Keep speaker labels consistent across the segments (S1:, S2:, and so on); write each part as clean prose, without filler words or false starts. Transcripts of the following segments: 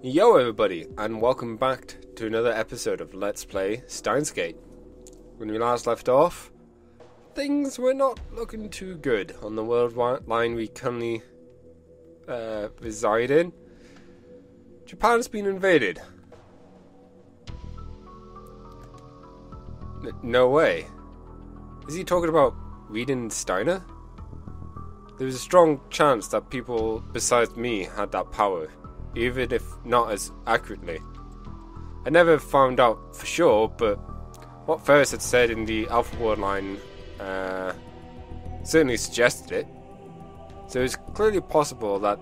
S1: Yo everybody, and welcome back to another episode of Let's Play Steins. When we last left off, things were not looking too good on the world line we currently reside in. Japan's been invaded. No way. Is he talking about reading Steiner? There was a strong chance that people besides me had that power, even if not as accurately. I never found out for sure, but what Ferris had said in the Alpha Word line certainly suggested it. So it's clearly possible that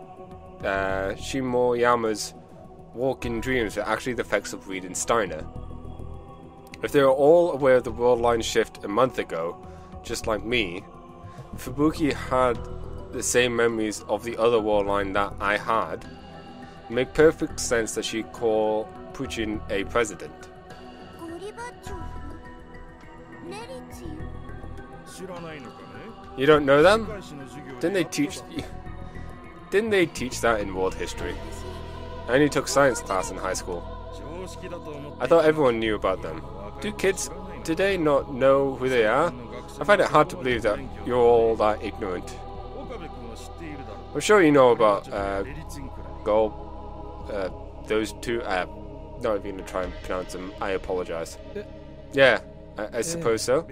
S1: Shimoyama's walking dreams were actually the effects of reading Steiner. If they were all aware of the world line shift a month ago, just like me, Fubuki had the same memories of the other world line that I had. It made perfect sense that she'd call Puchin a president. You don't know them? Didn't they teach that in world history? I only took science class in high school. I thought everyone knew about them. Do kids today not know who they are? I find it hard to believe that you're all that ignorant. I'm sure you know about those two. I'm not even going to try and pronounce them. I apologize. Yeah, I suppose so.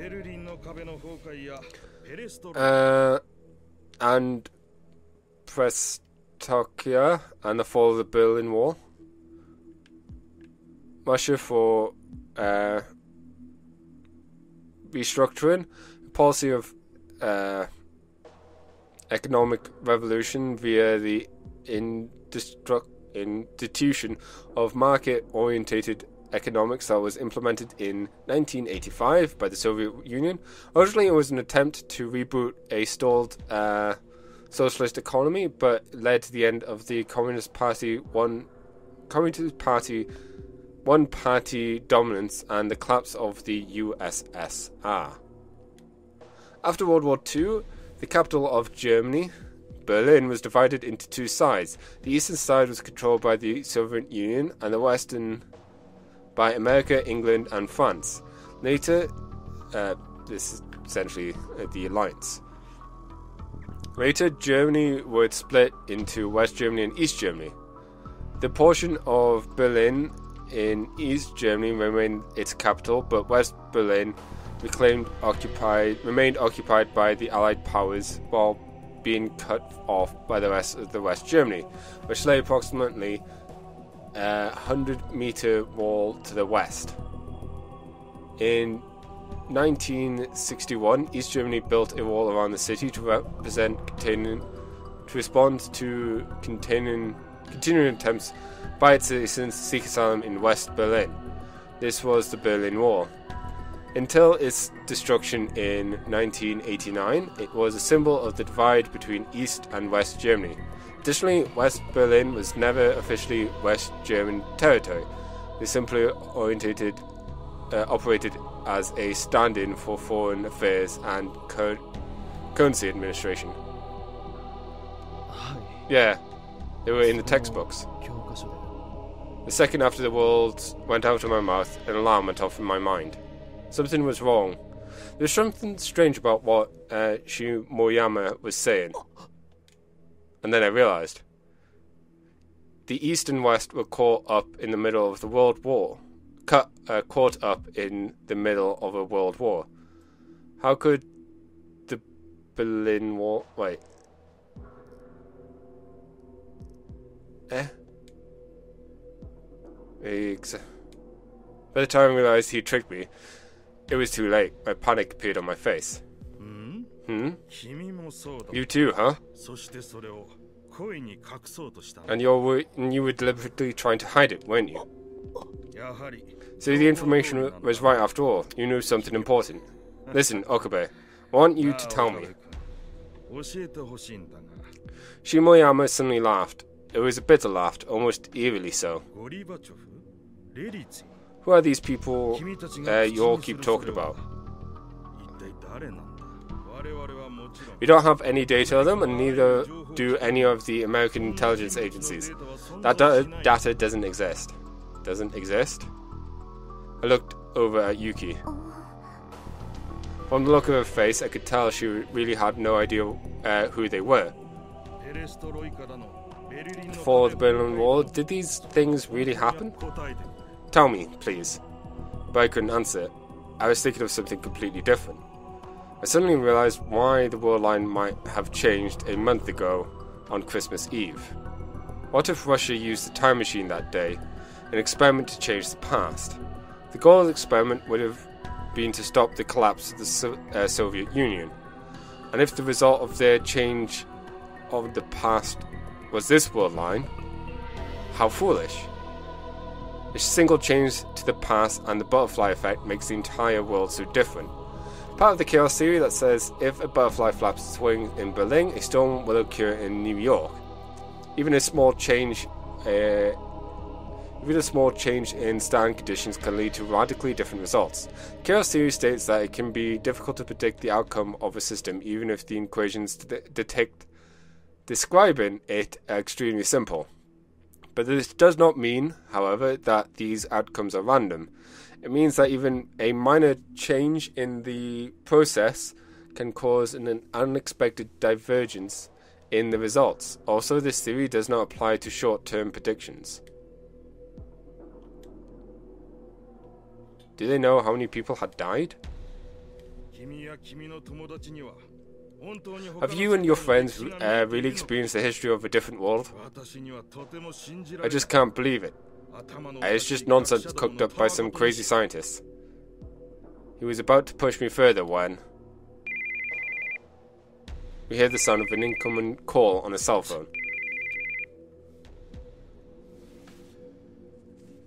S1: And Prestokia and the fall of the Berlin Wall. Russia for restructuring, a policy of economic revolution via the institution of market-orientated economics that was implemented in 1985 by the Soviet Union. Originally, it was an attempt to reboot a stalled socialist economy, but led to the end of the Communist Party one-party dominance and the collapse of the USSR. After World War II, the capital of Germany, Berlin, was divided into two sides. The eastern side was controlled by the Soviet Union and the western by America, England, and France. Later, this is essentially the alliance. Later, Germany would split into West Germany and East Germany. The portion of Berlin in East Germany remained its capital, but West Berlin remained occupied by the Allied powers while being cut off by the rest of the West Germany, which lay approximately a 100-meter wall to the west. In 1961, East Germany built a wall around the city to respond to continuing attempts by its citizens to seek asylum in West Berlin. This was the Berlin Wall. Until its destruction in 1989, it was a symbol of the divide between East and West Germany. Additionally, West Berlin was never officially West German territory. They simply operated as a stand-in for foreign affairs and currency administration. Yeah, they were in the textbooks. The second after the words went out of my mouth, an alarm went off in my mind. Something was wrong. There was something strange about what Shimoyama was saying. And then I realized. The East and West were caught up in the middle of the World War. Caught up in the middle of a World War. How could the Berlin Wall... Wait. By the time I realized he tricked me, it was too late. My panic appeared on my face. You too, huh? And you were deliberately trying to hide it, weren't you? So the information was right after all. You knew something important. Listen, Okabe, I want you to tell me. Shimoyama suddenly laughed. It was a bitter laugh, almost eerily so. Who are these people you all keep talking about? We don't have any data of them, and neither do any of the American intelligence agencies. That data doesn't exist. Doesn't exist? I looked over at Yuki. From the look of her face, I could tell she really had no idea who they were. For the Berlin Wall, did these things really happen? Tell me, please. But I couldn't answer. I was thinking of something completely different. I suddenly realized why the world line might have changed a month ago on Christmas Eve. What if Russia used the time machine that day, an experiment to change the past? The goal of the experiment would have been to stop the collapse of the Soviet Union. And if the result of their change of the past was this world line, how foolish. A single change to the past and the butterfly effect makes the entire world so different. Part of the chaos theory that says if a butterfly flaps its wings in Berlin, a storm will occur in New York. Even a small change in stand conditions can lead to radically different results. Chaos theory states that it can be difficult to predict the outcome of a system, even if the equations describing it are extremely simple. But this does not mean, however, that these outcomes are random. It means that even a minor change in the process can cause an unexpected divergence in the results. Also, this theory does not apply to short-term predictions. Do they know how many people had died? Have you and your friends really experienced the history of a different world? I just can't believe it. It's just nonsense cooked up by some crazy scientists. He was about to push me further when we heard the sound of an incoming call on a cell phone.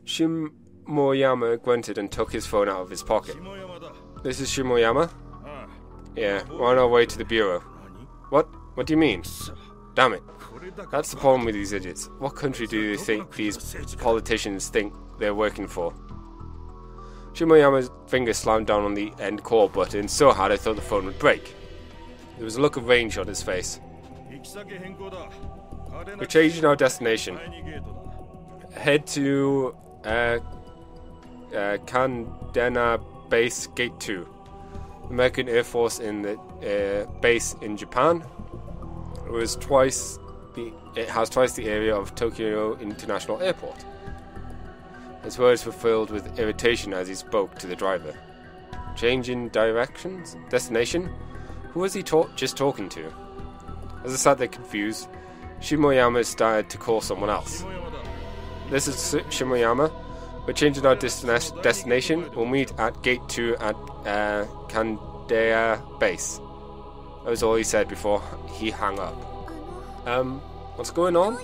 S1: Shimoyama grunted and took his phone out of his pocket. This is Shimoyama? Yeah, we're on our way to the bureau. What? What do you mean? Damn it. That's the problem with these idiots. What country do they think these politicians think they're working for? Shimoyama's finger slammed down on the end call button so hard I thought the phone would break. There was a look of rage on his face. We're changing our destination. Head to Kandena Base Gate 2. American Air Force in the base in Japan. It has twice the area of Tokyo International Airport. His words were filled with irritation as he spoke to the driver. Changing destination? Who was he just talking to? As I sat there confused, Shimoyama started to call someone else. This is Shimoyama. We're changing our destination. We'll meet at Gate 2 at Kandea Base. That was all he said before he hung up. What's going on?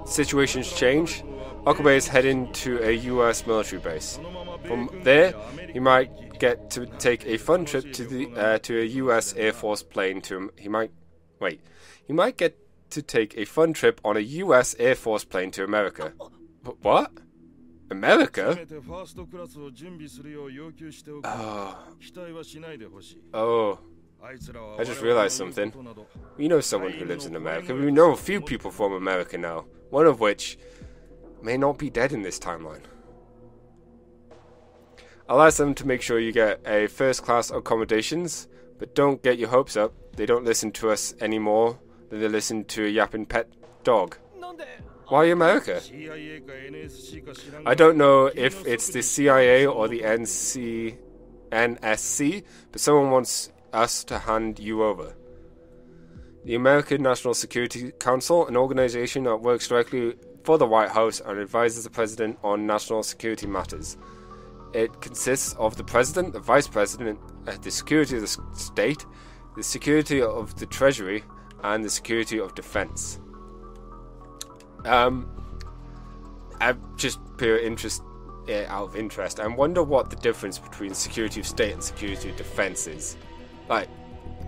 S1: Situation's changed. Okabe is heading to a US military base. From there, he might get to take a fun trip to a US Air Force plane He might get to take a fun trip on a US Air Force plane to America. What? America? Oh. I just realized something. We know someone who lives in America. We know a few people from America now. One of which may not be dead in this timeline. I'll ask them to make sure you get a first-class accommodations, but don't get your hopes up. They don't listen to us any more than they listen to a yapping pet dog. Why America? I don't know if it's the CIA or the NSC, but someone wants us to hand you over. The American National Security Council, an organization that works directly for the White House and advises the President on national security matters. It consists of the President, the Vice President, the security of the state, the security of the Treasury, and the security of defense. I've just pure interest out of interest. I wonder what the difference between security of state and security of defense is. Like,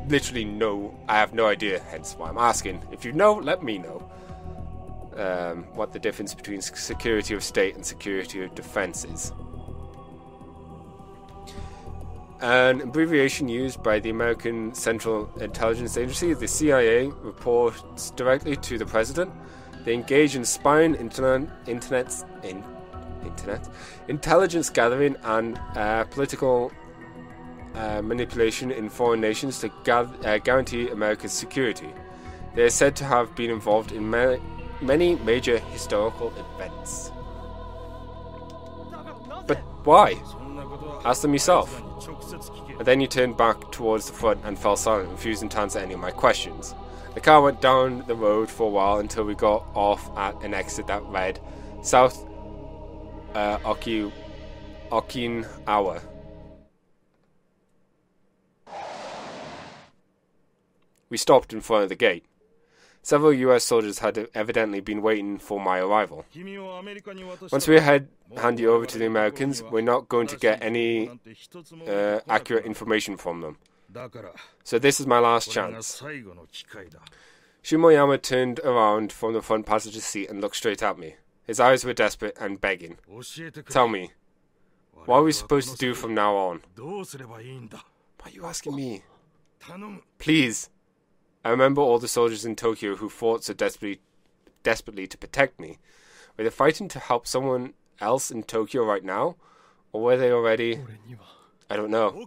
S1: literally no, I have no idea, hence why I'm asking. If you know, let me know. What the difference between security of state and security of defense is. An abbreviation used by the American Central Intelligence Agency, the CIA, reports directly to the president. They engage in spying, intelligence gathering, and political manipulation in foreign nations to guarantee America's security. They are said to have been involved in many major historical events. But why? Ask them yourself. And then you turned back towards the front and fell silent, refusing to answer any of my questions. The car went down the road for a while until we got off at an exit that read South Okinawa. We stopped in front of the gate. Several US soldiers had evidently been waiting for my arrival. Once we hand you over to the Americans, we're not going to get any accurate information from them. So this is my last chance. Shimoyama turned around from the front passenger seat and looked straight at me. His eyes were desperate and begging. Tell me, what are we supposed to do from now on? Why are you asking me? Please. I remember all the soldiers in Tokyo who fought so desperately to protect me. Were they fighting to help someone else in Tokyo right now? Or were they already... I don't know.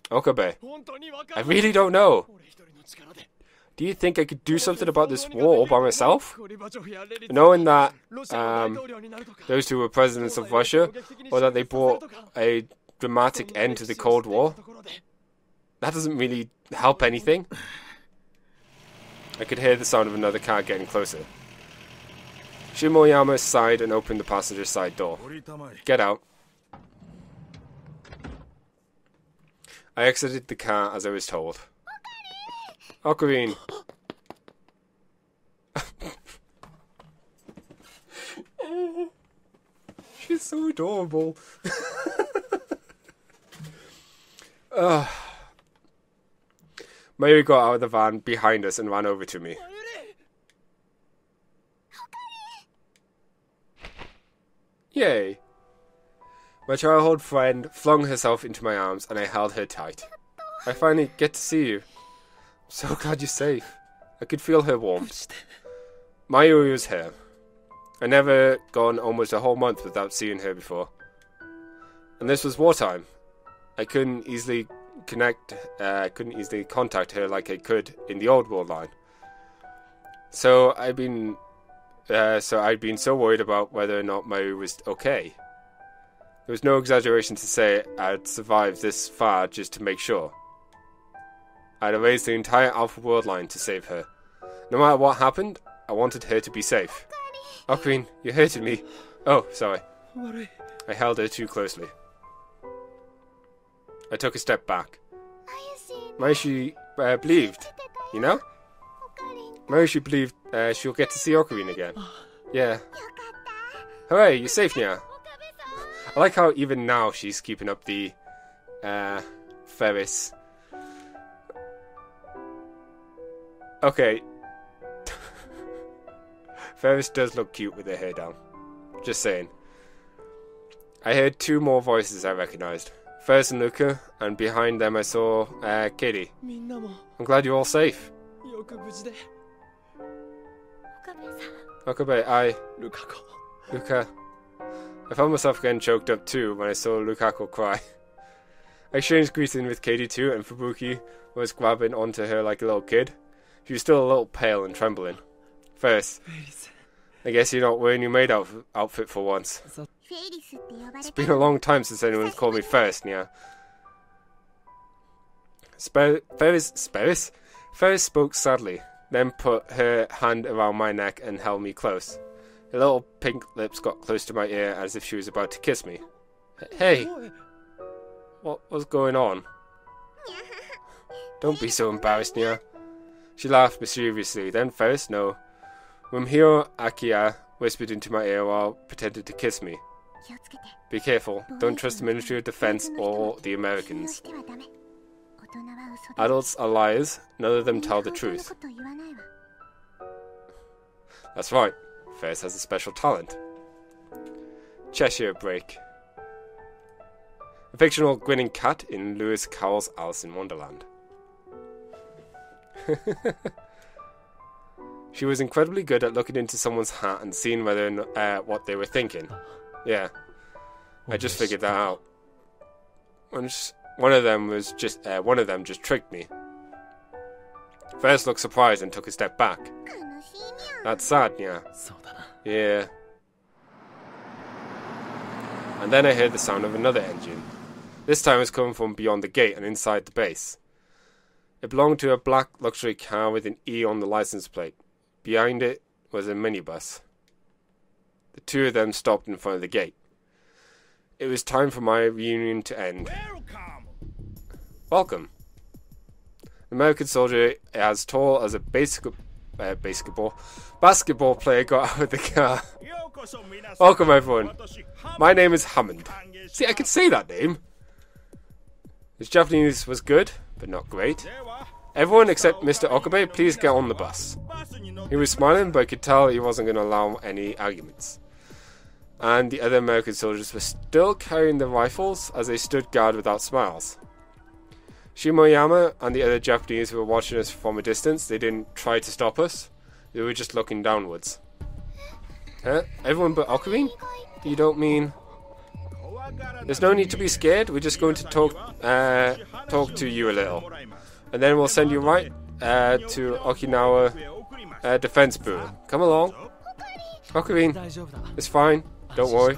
S1: Okabe. I really don't know. Do you think I could do something about this war all by myself? Knowing that those two were presidents of Russia, or that they brought a dramatic end to the Cold War, that doesn't really help anything. I could hear the sound of another car getting closer. Shimoyama sighed and opened the passenger side door. Get out. I exited the car as I was told. Ocarine. She's so adorable. Mayuri got out of the van behind us and ran over to me. Yay! My childhood friend flung herself into my arms and I held her tight. I finally get to see you. I'm so glad you're safe. I could feel her warmth. Mayuri was here. I never gone almost a whole month without seeing her before. And this was wartime. I couldn't easily contact her like I could in the old world line. So I'd been so worried about whether or not Mayuri was okay. There was no exaggeration to say I'd survived this far just to make sure. I'd erased the entire Alpha World line to save her. No matter what happened, I wanted her to be safe. Ocarine, you hurted me. Oh, sorry. I held her too closely. I took a step back. Mayushi believed, you know? Mayushi believed she'll get to see Ocarine again. Yeah. Hooray, you're safe now. I like how even now she's keeping up the Ferris. Okay. Ferris does look cute with her hair down. Just saying. I heard two more voices I recognised. Ferris and Luca, and behind them I saw Katie. I'm glad you're all safe. Okabe, Luca. I found myself getting choked up too when I saw Lukako cry. I exchanged greeting with Katie too, and Fubuki was grabbing onto her like a little kid. She was still a little pale and trembling. Ferris, I guess you're not wearing your maid outfit for once. It's been a long time since anyone's called me Ferris, Nia. Ferris spoke sadly, then put her hand around my neck and held me close. Her little pink lips got close to my ear as if she was about to kiss me. Hey! What was going on? Don't be so embarrassed, Nia. She laughed mischievously, then Ferris, no. Rumhiro Akiya whispered into my ear while pretending to kiss me. Be careful, don't trust the Ministry of Defense or the Americans. Adults are liars, none of them tell the truth. That's right, Ferris has a special talent. Cheshire break. A fictional grinning cat in Lewis Carroll's Alice in Wonderland. She was incredibly good at looking into someone's hat and seeing whether what they were thinking. Yeah, I just figured that out. One of them just tricked me. First looked surprised and took a step back. That's sad, yeah. Yeah. And then I heard the sound of another engine. This time it was coming from beyond the gate and inside the base. It belonged to a black luxury car with an E on the license plate. Behind it was a minibus. The two of them stopped in front of the gate. It was time for my reunion to end. Welcome. An American soldier as tall as a basketball player got out of the car. Welcome everyone. My name is Hammond. See, I could say that name. His Japanese was good, but not great. Everyone except Mr. Okabe, please get on the bus. He was smiling, but I could tell he wasn't going to allow any arguments. And the other American soldiers were still carrying their rifles as they stood guard without smiles. Shimoyama and the other Japanese were watching us from a distance. They didn't try to stop us. They were just looking downwards. Huh? Everyone but Ocarine? You don't mean... There's no need to be scared. We're just going to talk to you a little. And then we'll send you right to Okinawa Defense Bureau. Come along. Ocarine, it's fine. Don't worry.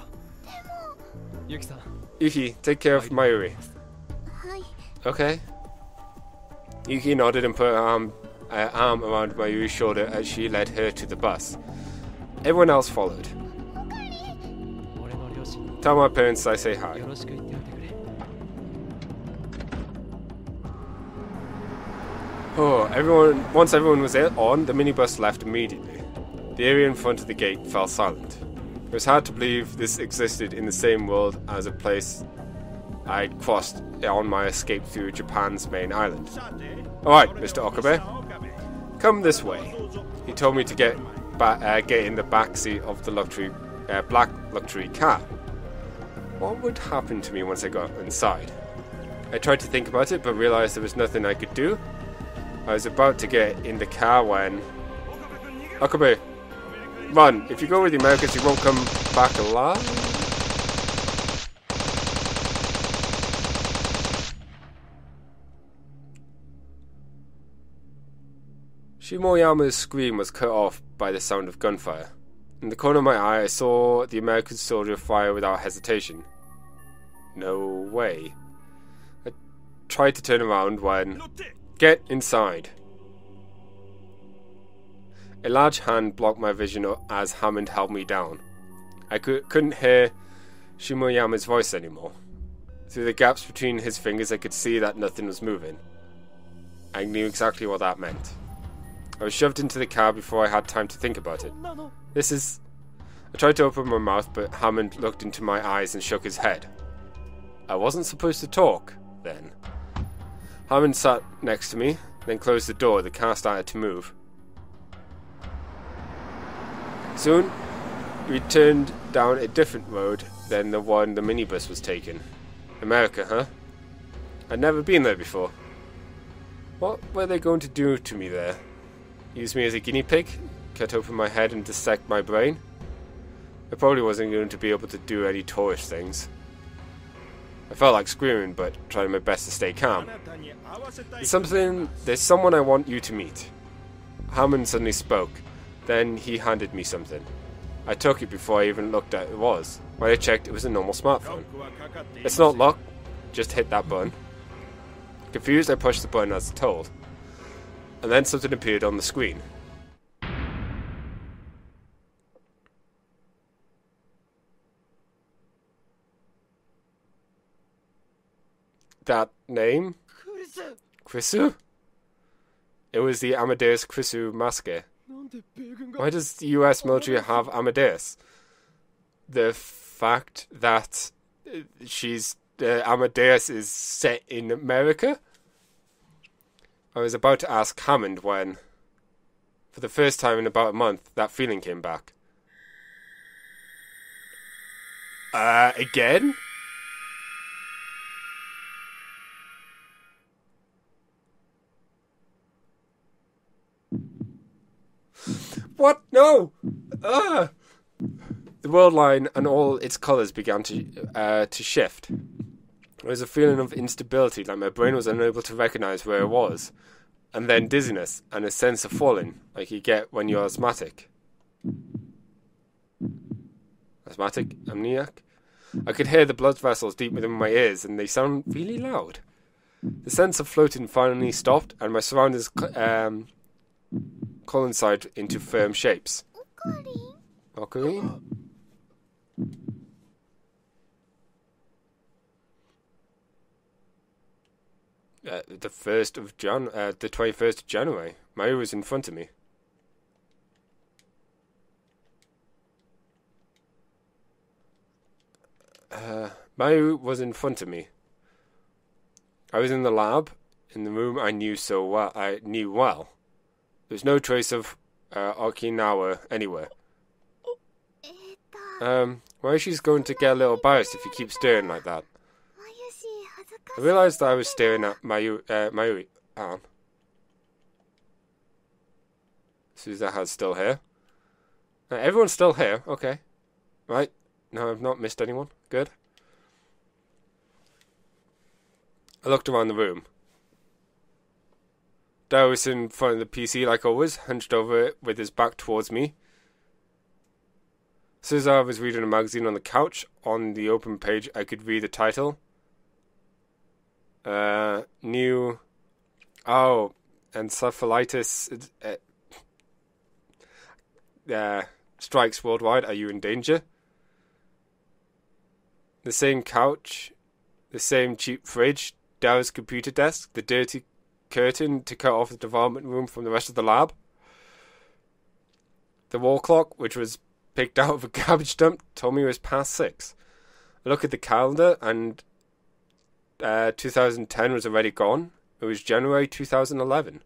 S1: Yuki, take care of Mayuri. Okay. Yuki nodded and put her arm around Mayuri's shoulder as she led her to the bus. Everyone else followed. Tell my parents I say hi. Once everyone was on, the minibus left immediately. The area in front of the gate fell silent. It was hard to believe this existed in the same world as a place I'd crossed on my escape through Japan's main island. Alright, Mr. Okabe. Come this way. He told me to get in the back seat of the black luxury car. What would happen to me once I got inside? I tried to think about it, but realized there was nothing I could do. I was about to get in the car when... Okabe, run. If you go with the Americans, you won't come back alive. Shimoyama's scream was cut off by the sound of gunfire. In the corner of my eye, I saw the American soldier fire without hesitation. No way. I tried to turn around when... Get inside. A large hand blocked my vision as Hammond held me down. I couldn't hear Shimoyama's voice anymore. Through the gaps between his fingers, I could see that nothing was moving. I knew exactly what that meant. I was shoved into the car before I had time to think about it. I tried to open my mouth, but Hammond looked into my eyes and shook his head. I wasn't supposed to talk, then. Hammond sat next to me, then closed the door. The car started to move. Soon, we turned down a different road than the one the minibus was taking. America, huh? I'd never been there before. What were they going to do to me there? Use me as a guinea pig? Cut open my head and dissect my brain? I probably wasn't going to be able to do any tourist things. I felt like screaming, but tried my best to stay calm. There's someone I want you to meet. Hammond suddenly spoke. Then he handed me something. I took it before I even looked at it was. When I checked, it was a normal smartphone. It's not locked. Just hit that button. Confused, I pushed the button as told. And then something appeared on the screen. That name? Krisu? It was the Amadeus Krisu maske. Why does the US military have Amadeus? The fact that Amadeus is set in America? I was about to ask Hammond when, for the first time in about a month, that feeling came back. Again? What? No! Ah! The world line and all its colours began to shift. There was a feeling of instability, like my brain was unable to recognise where it was. And then dizziness and a sense of falling, like you get when you're asthmatic. Amnesiac? I could hear the blood vessels deep within my ears, and they sound really loud. The sense of floating finally stopped, and my surroundings coincided into firm shapes. Ocarine? The 21st of January. Mayu was in front of me. Mayu was in front of me. I was in the lab, in the room I knew so well. There was no trace of Okinawa anywhere. Mayushi's going to get a little biased if you keep staring like that. I realised that I was staring at Mayuri. Suzaha's still here. Everyone's still here. Okay. Right. No, I've not missed anyone. Good. I looked around the room. Dao was in front of the PC like always, hunched over it with his back towards me. Suzaha was reading a magazine on the couch. On the open page, I could read the title. Encephalitis strikes worldwide. Are you in danger? The same couch, the same cheap fridge, Dao's computer desk, the dirty curtain to cut off the development room from the rest of the lab. The wall clock, which was picked out of a garbage dump, told me it was past 6. I look at the calendar and 2010 was already gone. It was January 2011.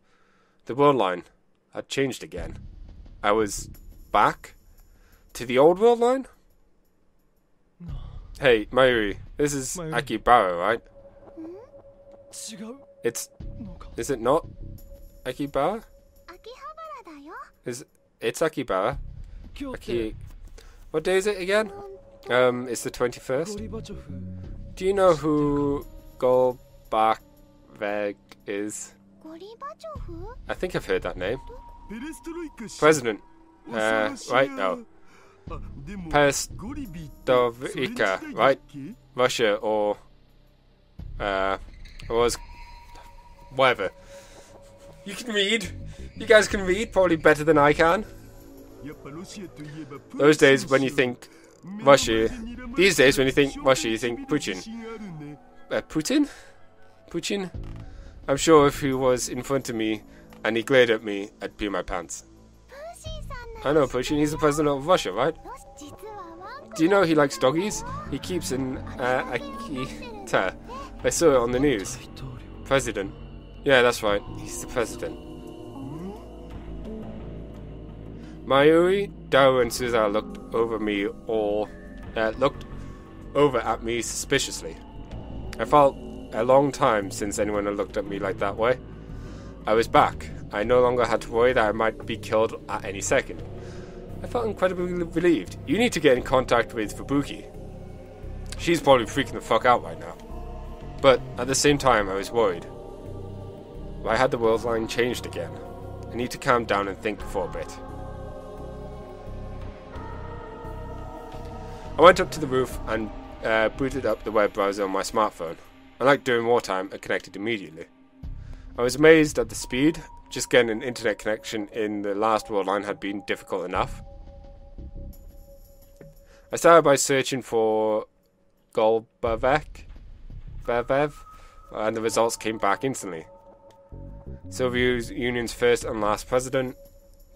S1: The world line had changed again. I was back to the old world line? Hey, Mayuri, this is Akibara, right? Is it not Akibara? It's Akibara. What day is it again? It's the 21st. Do you know who Golbachveg is? I think I've heard that name. President. Right? No. Perestroika, right? Russia or was whatever. You can read. You guys can read probably better than I can. Those days when you think Russia, these days when you think Russia, you think Putin. Putin? I'm sure if he was in front of me and he glared at me, I'd pee my pants. I know Putin, he's the president of Russia, right? Do you know he likes doggies? He keeps an Akita. I saw it on the news. President. Yeah, that's right. He's the president. Mayuri, Dao, and Suzaha looked over at me suspiciously. I felt a long time since anyone had looked at me like that way. I was back. I no longer had to worry that I might be killed at any second. I felt incredibly relieved. You need to get in contact with Fubuki. She's probably freaking the fuck out right now. But at the same time, I was worried. Why had the world line changed again? I need to calm down and think for a bit. I went up to the roof and booted up the web browser on my smartphone. Unlike during wartime, it connected immediately. I was amazed at the speed. Just getting an internet connection in the last world line had been difficult enough. I started by searching for Golbachveg, and the results came back instantly. Soviet Union's first and last president,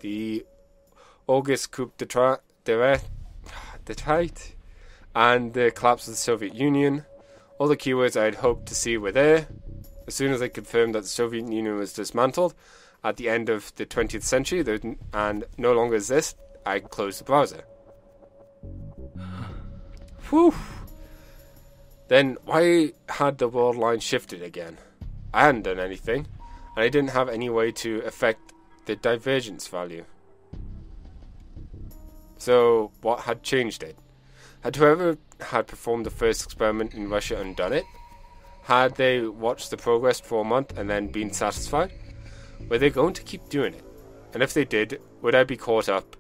S1: the August coup d'etat, and the collapse of the Soviet Union. All the keywords I had hoped to see were there. As soon as I confirmed that the Soviet Union was dismantled at the end of the 20th century and no longer exists, I closed the browser. Whew. Then why had the world line shifted again? I hadn't done anything, and I didn't have any way to affect the divergence value. So, what had changed it? Had whoever had performed the first experiment in Russia undone it? Had they watched the progress for a month and then been satisfied? Were they going to keep doing it? And if they did, would I be caught up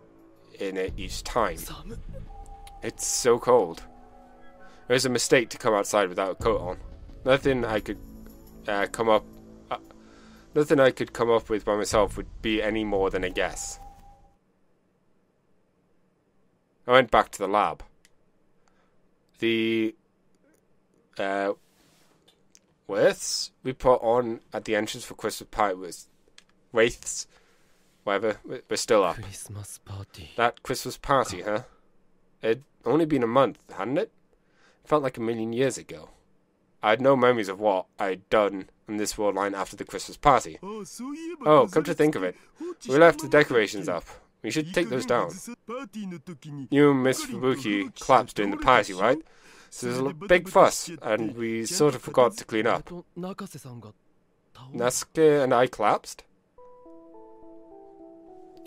S1: in it each time? It's so cold. It was a mistake to come outside without a coat on. Nothing I could come up with by myself would be any more than a guess. I went back to the lab. The wreaths we put on at the entrance for Christmas party was wreaths, whatever, we're still up.
S2: Christmas party.
S1: That Christmas party, huh? It'd only been a month, hadn't it? It felt like a million years ago. I had no memories of what I'd done on this world line after the Christmas party. Oh, come to think of it, we left the decorations up. We should take those down. You and Miss Fubuki collapsed during the party, right? So there's a big fuss, and we sort of forgot to clean up. Nasuke and I collapsed?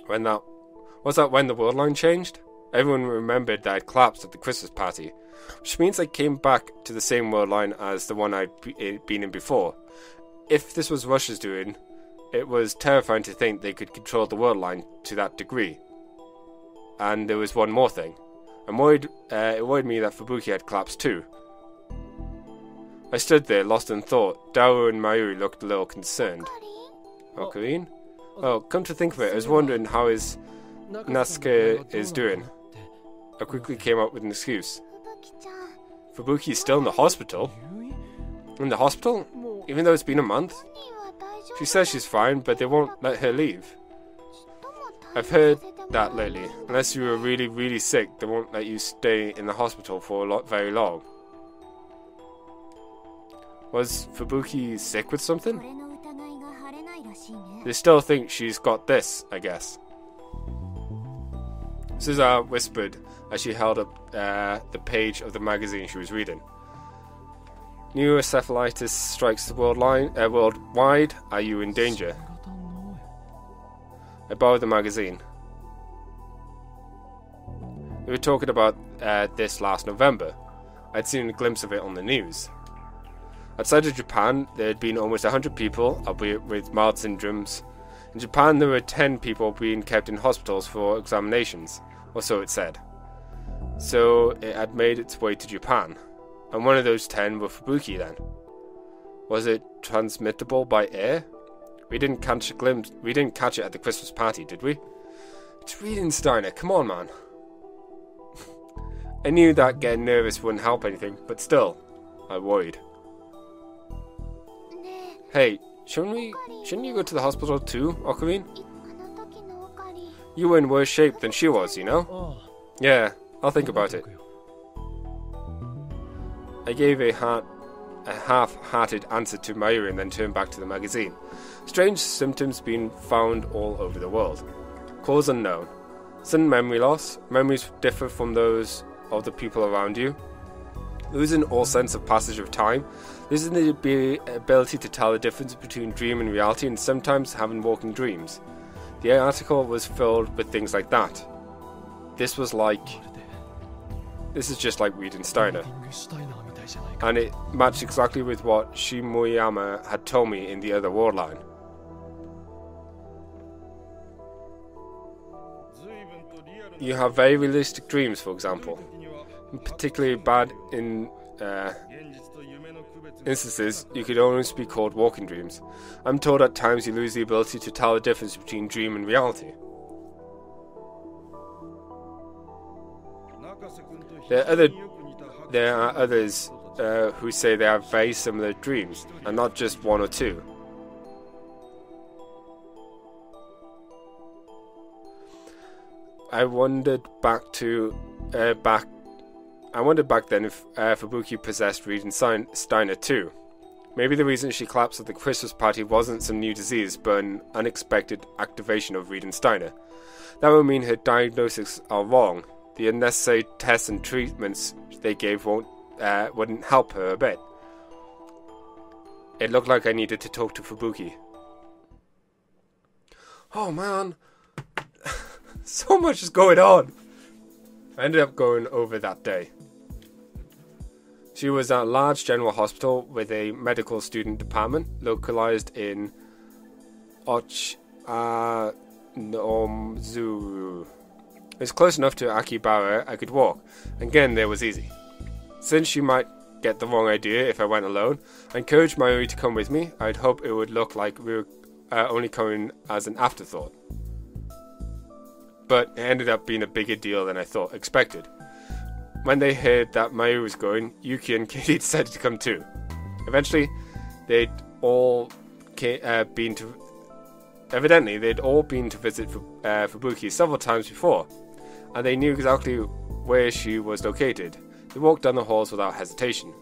S1: Was that when the world line changed? Everyone remembered that I'd collapsed at the Christmas party, which means I came back to the same world line as the one I'd been in before. If this was Russia's doing, it was terrifying to think they could control the world line to that degree. And there was one more thing. It worried me that Fubuki had collapsed too. I stood there, lost in thought. Daru and Mayuri looked a little concerned. Ocarine? Oh, come to think of it, I was wondering how his Nasuke is doing. I quickly came up with an excuse. Fubuki's still in the hospital? In the hospital? Even though it's been a month? She says she's fine, but they won't let her leave. I've heard that lately. Unless you were really, really sick, they won't let you stay in the hospital for very long. Was Fubuki sick with something? They still think she's got this, I guess. Suza whispered as she held up the page of the magazine she was reading. Neuroencephalitis strikes the worldwide. Are you in danger? I borrowed the magazine. We were talking about this last November. I'd seen a glimpse of it on the news. Outside of Japan, there had been almost 100 people, albeit with mild syndromes. In Japan, there were 10 people being kept in hospitals for examinations, or so it said. So it had made its way to Japan. And one of those 10 were Fubuki then. Was it transmittable by air? We didn't catch it at the Christmas party, did we? It's reading Steiner, come on, man. I knew that getting nervous wouldn't help anything, but still, I worried. Hey, shouldn't you go to the hospital too, Ocarine? You were in worse shape than she was, you know? Yeah, I'll think about it. I gave a half-hearted answer to Mayuri and then turned back to the magazine. Strange symptoms being found all over the world. Cause unknown. Sudden memory loss. Memories differ from those of the people around you. Losing all sense of passage of time. Losing the ability to tell the difference between dream and reality, and sometimes having walking dreams. The article was filled with things like that. This is just like reading Steiner. And it matched exactly with what Shimoyama had told me in the other world line. You have very realistic dreams, for example. Particularly bad in instances, you could almost be called walking dreams. I'm told at times you lose the ability to tell the difference between dream and reality. There are others who say they have very similar dreams, and not just one or two. I wondered back then if Fubuki possessed reading Steiner too. Maybe the reason she collapsed at the Christmas party wasn't some new disease, but an unexpected activation of reading Steiner. That would mean her diagnoses are wrong. The unnecessary tests and treatments they gave wouldn't help her a bit. It looked like I needed to talk to Fubuki. Oh man, so much is going on. I ended up going over that day. She was at a large general hospital with a medical student department localized in Nomzuru. It was close enough to Akibara I could walk, and getting there was easy. Since she might get the wrong idea if I went alone, I encouraged Mayuri to come with me. I'd hope it would look like we were only coming as an afterthought. But it ended up being a bigger deal than I expected. When they heard that Mayuri was going, Yuki and Katie decided to come too. Eventually, they'd all been to visit Fubuki several times before, and they knew exactly where she was located. They walked down the halls without hesitation.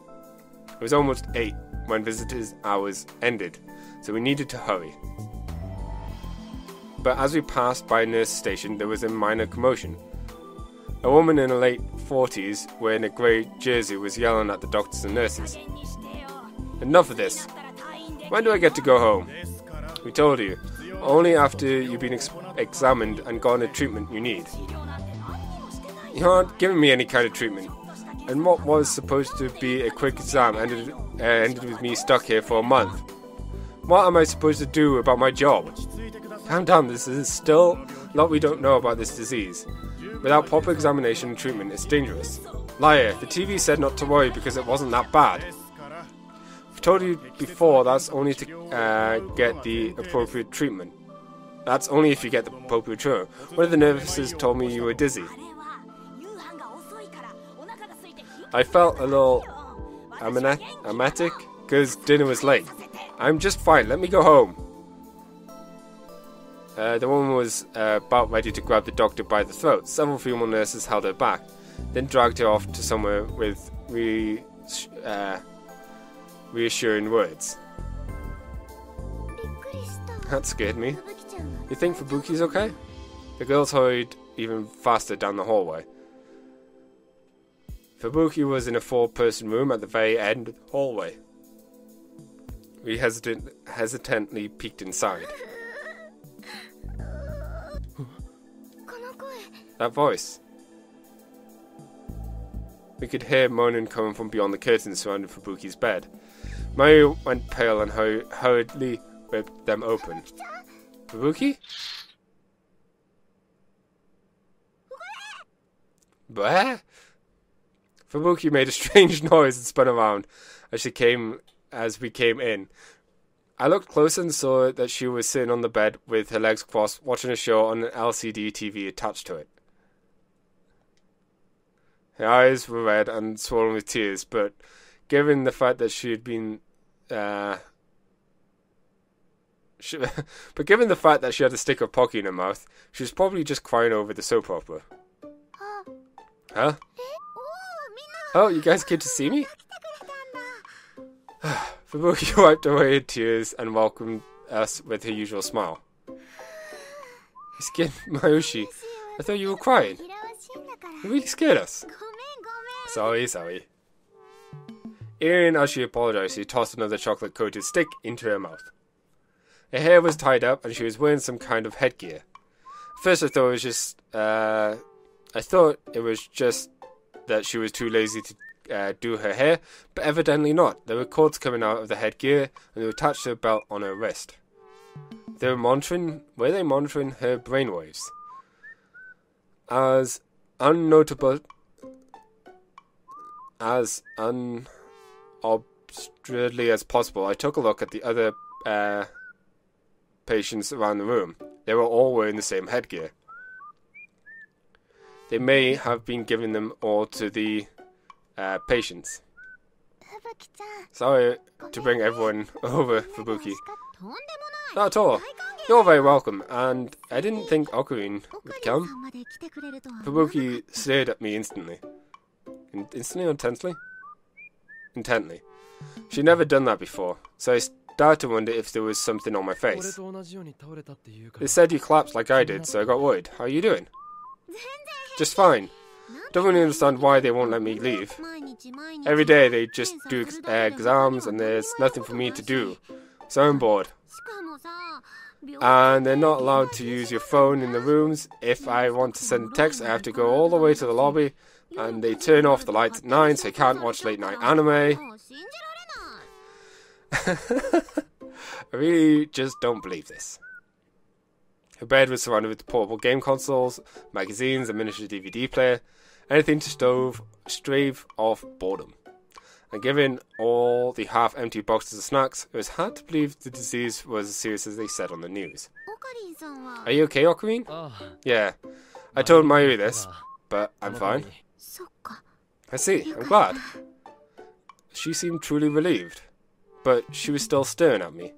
S1: It was almost 8 when visitors' hours ended, so we needed to hurry. But as we passed by a nurse station, there was a minor commotion. A woman in her late 40s, wearing a grey jersey, was yelling at the doctors and nurses. "Enough of this! When do I get to go home? We told you, only after you've been examined and gotten the treatment you need. You aren't giving me any kind of treatment, and what was supposed to be a quick exam ended with me stuck here for a month. What am I supposed to do about my job? Calm down, this is still a lot we don't know about this disease. Without proper examination and treatment, it's dangerous. Liar, the TV said not to worry because it wasn't that bad. I've told you before, that's only to get the appropriate treatment. That's only if you get the appropriate treatment. One of the nurses told me you were dizzy. I felt a little amatic because dinner was late. I'm just fine, let me go home. The woman was about ready to grab the doctor by the throat. Several female nurses held her back, then dragged her off to somewhere with reassuring words. That scared me. You think Fubuki's okay? The girls hurried even faster down the hallway. Fubuki was in a 4-person room at the very end of the hallway. We hesitantly peeked inside. That voice. We could hear moaning coming from beyond the curtains surrounding Fubuki's bed. Mayu went pale and hurriedly ripped them open. Fubuki? Bleh? Fubuki made a strange noise and spun around as we came in. I looked closer and saw that she was sitting on the bed with her legs crossed, watching a show on an LCD TV attached to it. Her eyes were red and swollen with tears, but given the fact that she had a stick of Pocky in her mouth, she was probably just crying over the soap opera. Huh? Oh, you guys came to see me? Fubuki wiped away her tears and welcomed us with her usual smile. You scared Mayushi. I thought you were crying. You really scared us. Sorry. Even as she apologized, she tossed another chocolate-coated stick into her mouth. Her hair was tied up and she was wearing some kind of headgear. At first I thought it was just that she was too lazy to do her hair, but evidently not. There were cords coming out of the headgear and they were attached to a belt on her wrist. Were they monitoring her brainwaves? As unobtrusively as possible, I took a look at the other patients around the room. They were all wearing the same headgear. They may have been giving them all to the patients. Sorry to bring everyone over, Fubuki. Not at all. You're very welcome, and I didn't think Okurin would come. Fubuki stared at me instantly. Instantly or intensely? Intently. She'd never done that before, so I started to wonder if there was something on my face. They said you collapsed like I did, so I got worried. How are you doing? Just fine. Don't really understand why they won't let me leave. Every day they just do exams and there's nothing for me to do. So I'm bored. And they're not allowed to use your phone in the rooms. If I want to send a text, I have to go all the way to the lobby. And they turn off the lights at 9, so you can't watch late night anime. I really just don't believe this. Her bed was surrounded with portable game consoles, magazines, a miniature DVD player, anything to stave off boredom. And given all the half-empty boxes of snacks, it was hard to believe the disease was as serious as they said on the news. Are you okay, Ocarine? Yeah. I told Mayuri this, but I'm fine. I see, I'm glad. She seemed truly relieved, but she was still staring at me.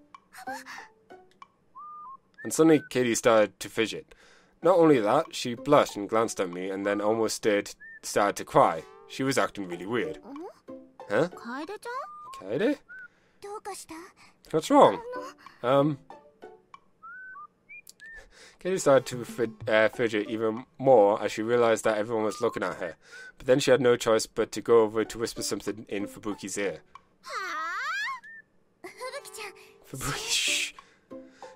S1: And suddenly Katie started to fidget. Not only that, she blushed and glanced at me and then almost started to cry. She was acting really weird. Huh? Kaede? What's wrong? Katie started to fidget even more as she realized that everyone was looking at her. But then she had no choice but to go over to whisper something in Fubuki's ear. Fubuki, shh.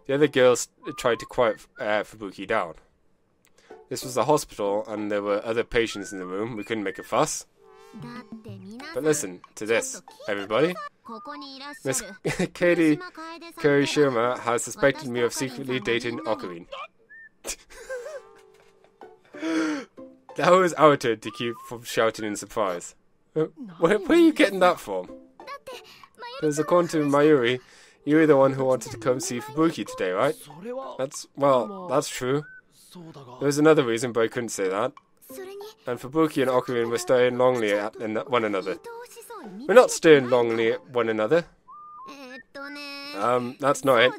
S1: The other girls tried to quiet Fubuki down. This was a hospital and there were other patients in the room. We couldn't make a fuss. But listen to this, everybody. Miss Katie Kirishima has suspected me of secretly dating Ocarine. That was our turn to keep from shouting in surprise. Where are you getting that from? Because according to Mayuri, you were the one who wanted to come see Fubuki today, right? That's true. There was another reason, but I couldn't say that. And Fubuki and Ocarine were staring longingly at one another. We're not staring longingly at one another. That's not it.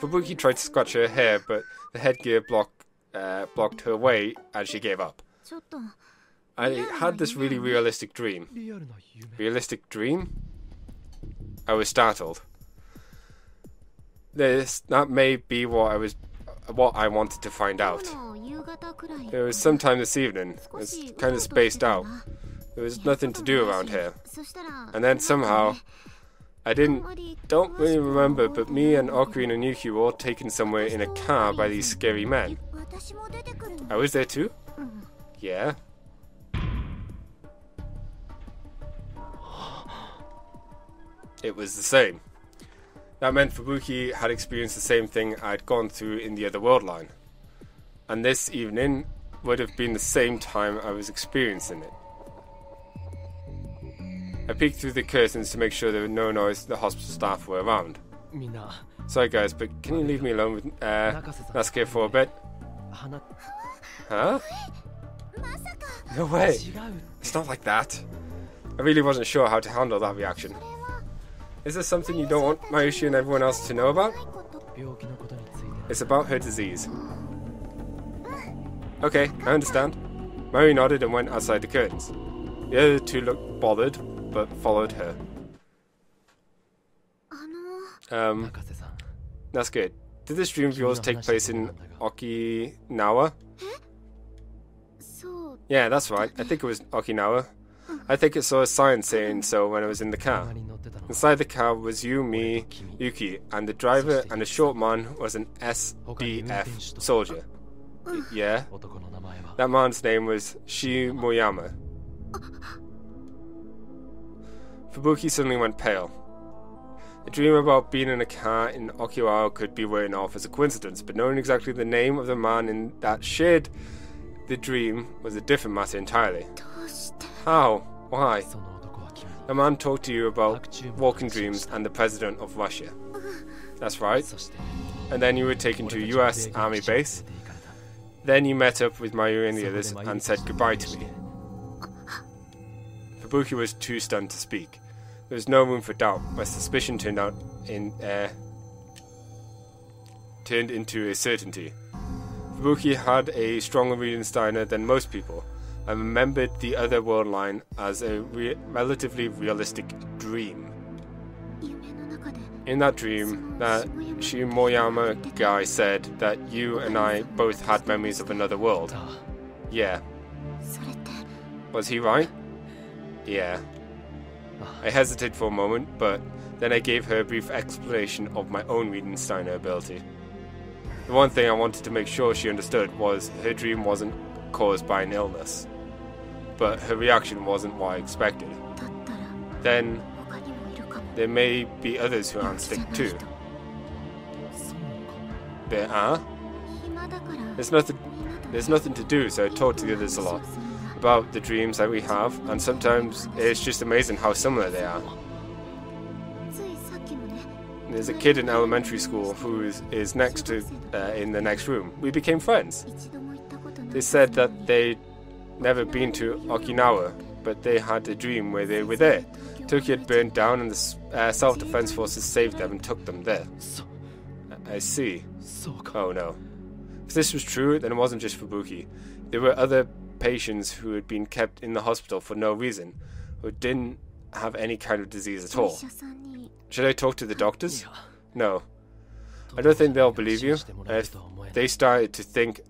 S1: Fubuki tried to scratch her hair, but the headgear blocked her way and she gave up. I had this really realistic dream. Realistic dream? I was startled. That may be what I wanted to find out. It was sometime this evening. It was kind of spaced out. There was nothing to do around here. And then somehow, don't really remember, but me and Ocarina and Yuki were all taken somewhere in a car by these scary men. I was there too? Yeah. It was the same. That meant Fubuki had experienced the same thing I'd gone through in the other world line. And this evening would have been the same time I was experiencing it. I peeked through the curtains to make sure there was no noise the hospital staff were around. Sorry guys, but can you leave me alone with Nasuke for a bit? Huh? No way! It's not like that. I really wasn't sure how to handle that reaction. Is there something you don't want Mayushi and everyone else to know about? It's about her disease. Okay, I understand. Mary nodded and went outside the curtains. The other two looked bothered, but followed her. That's good. Did this dream of yours take place in Okinawa? Yeah, that's right. I think it was Okinawa. I think I saw a sign saying so when I was in the car. Inside the car was you, me, Yuki, and the driver and the short man was an SDF soldier. Yeah? That man's name was Shimoyama. Fubuki suddenly went pale. A dream about being in a car in Okinawa could be written off as a coincidence, but knowing exactly the name of the man in that shared the dream was a different matter entirely. How? Why? The man talked to you about walking dreams and the president of Russia. That's right. And then you were taken to a US Army base. Then you met up with Mayuri and the others and said goodbye to me. Fubuki was too stunned to speak. There was no room for doubt. My suspicion turned into a certainty. Fubuki had a stronger reading Steiner than most people, and remembered the other world line as a relatively realistic dream. In that dream, that Shimoyama guy said that you and I both had memories of another world. Yeah. Was he right? Yeah. I hesitated for a moment, but Then I gave her a brief explanation of my own Wiedensteiner ability. The one thing I wanted to make sure she understood was her dream wasn't caused by an illness, but her reaction wasn't what I expected. Then there may be others who aren't sick too. There are. There's nothing to do, so I talk to the others a lot about the dreams that we have, and sometimes it's just amazing how similar they are. There's a kid in elementary school who is next to in the next room. We became friends. They said that they'd never been to Okinawa, but they had a dream where they were there. Tokyo had burned down and the self-defense forces saved them and took them there. I see. Oh no. If this was true, then it wasn't just Fubuki. There were other patients who had been kept in the hospital for no reason, who didn't have any kind of disease at all. Should I talk to the doctors? No. I don't think they'll believe you. If they started to think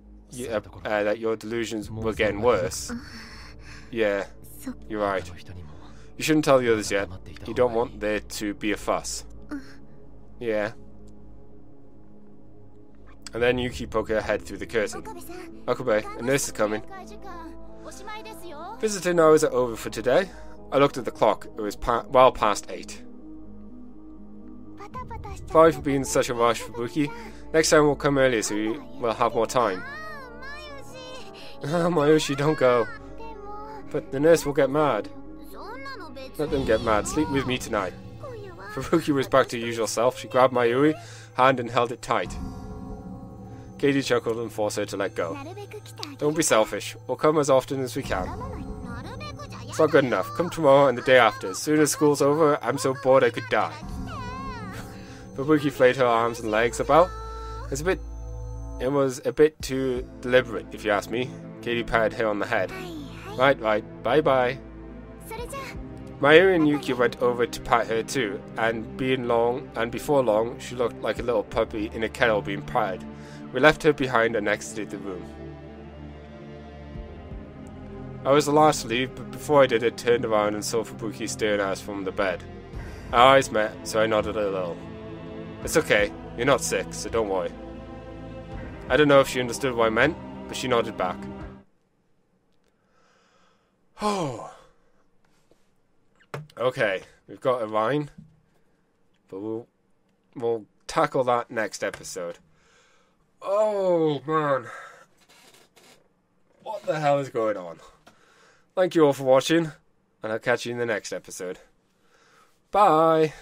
S1: that your delusions were getting worse. Yeah, you're right. You shouldn't tell the others yet. You don't want there to be a fuss. Yeah. And then Yuki poked her head through the curtain. Okabe, a nurse is coming. Visiting hours are over for today. I looked at the clock. It was well past 8. Sorry for being in such a rush, Fubuki. Next time we'll come earlier so we'll have more time. Mayushi, don't go. But the nurse will get mad. Let them get mad. Sleep with me tonight. Fubuki was back to her usual self. She grabbed Mayuri hand and held it tight. Katie chuckled and forced her to let go. Don't be selfish. We'll come as often as we can. It's not good enough. Come tomorrow and the day after. As soon as school's over, I'm so bored I could die. Fubuki flayed her arms and legs about. It was a bit too deliberate, if you ask me. Katie patted her on the head. Right. Bye-bye. Mayuri and Yuki went over to pat her too, and before long, she looked like a little puppy in a kennel being patted. We left her behind and exited the room. I was the last to leave, but before I did, I turned around and saw Fubuki staring at us from the bed. Our eyes met, so I nodded a little. It's okay, you're not sick, so don't worry. I don't know if she understood what I meant, but she nodded back. Oh. Okay, we've got a line, but we'll tackle that next episode. Oh man, what the hell is going on? Thank you all for watching, and I'll catch you in the next episode. Bye!